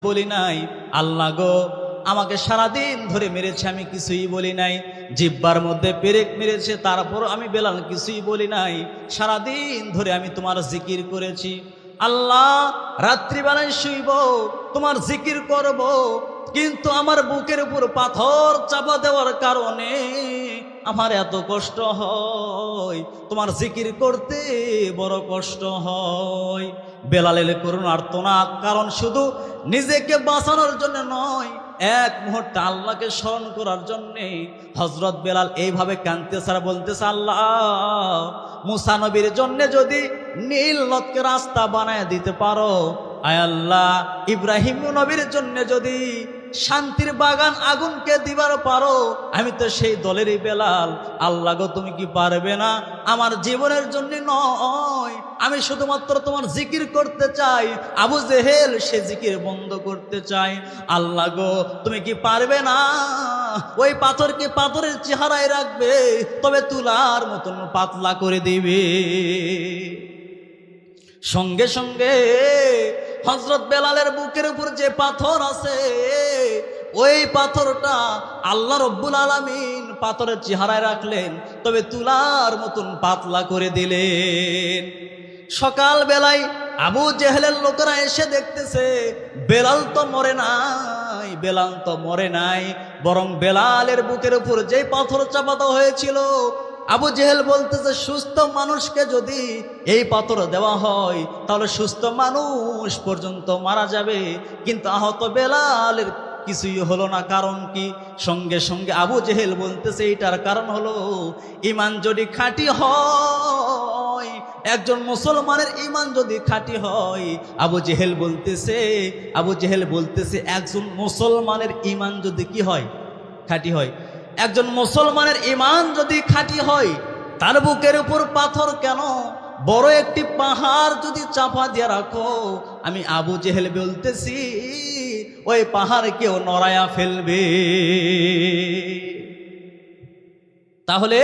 বলি নাই। আল্লাহ গো, আমাকে সারাদিন ধরে মেরেছে, আমি কিছুই বলি নাই। জিহ্বার মধ্যে পেরেক মেরেছে, তারপর আমি বেলাল কিছুই বলি নাই। সারাদিন ধরে আমি তোমার জিকির করেছি। আল্লাহ, রাত্রিবেলায় শুইব, তোমার জিকির করব, কিন্তু আমার বুকের উপর পাথর চাপা দেওয়ার কারণে আমার এত কষ্ট হয়, তোমার জিকির করতে বড় কষ্ট হয়। বেলালের করুণ আর্তনাদ, কারণ শুধু নিজেকে বাঁচানোর জন্য নয়, এক মুহূর্তে আল্লাহকে স্মরণ করার জন্যে হযরত বেলাল এইভাবে কাঁদতেছে আর বলতেছে, আল্লাহ, মুসা নবীর জন্য যদি নীল নদকে রাস্তা বানায় দিতে পারো, আয় আল্লাহ, ইব্রাহিম নবীর জন্য যদি শান্তির বাগান আগুনকে দিবার পারো, আমি তো সেই দলেরই বেলাল। আল্লাহ গো, তুমি কি পারবে না? আমার জীবনের জন্য নয়, আমি শুধুমাত্র তোমার জিকির করতে চাই। আবু জেহেল সে জিকির বন্ধ করতে চাই। আল্লাহ গো, তুমি কি পারবে না? ওই পাথরকে পাথরের চেহারায় রাখবে, তবে তুলার মতন পাতলা করে দিবে। সঙ্গে সঙ্গে হযরত বেলালের বুকের উপর যে পাথর আছে, ওই পাথরটা আল্লাহ রব্বুল আলামিন পাথরের চেহারায় রাখলেন, তবে তুলার মতন পাতলা করে দিলেন। সকাল বেলায় আবু জেহেলের লোকেরা এসে দেখতেছে বেলাল তো মরে নাই, বেলাল তো মরে নাই, বরং বেলালের বুকের উপর যে পাথর চাপানো হয়েছিল, আবু জেহেল বলতেছে, সুস্থ মানুষকে যদি এই পাথর দেওয়া হয় তাহলে সুস্থ মানুষ পর্যন্ত মারা যাবে, কিন্তু আহত বেলালের কিছুই হলো না। কারণ কি? সঙ্গে সঙ্গে আবু জেহেল বলতেছে, এইটার কারণ হলো ঈমান যদি খাঁটি হয়, একজন মুসলমানের ঈমান যদি খাঁটি হয়, আবু জেহেল বলতেছে একজন মুসলমানের ঈমান যদি কি হয়? খাঁটি হয়। একজন মুসলমানের ঈমান যদি খাঁটি হয়, তার বুকের উপর পাথর কেন, বড় একটি পাহাড় যদি চাপা দিয়ে রাখো, আমি আবু জেহেল বলতেছি ওই পাহাড় কেউ নড়ায়া ফেলবে। তাহলে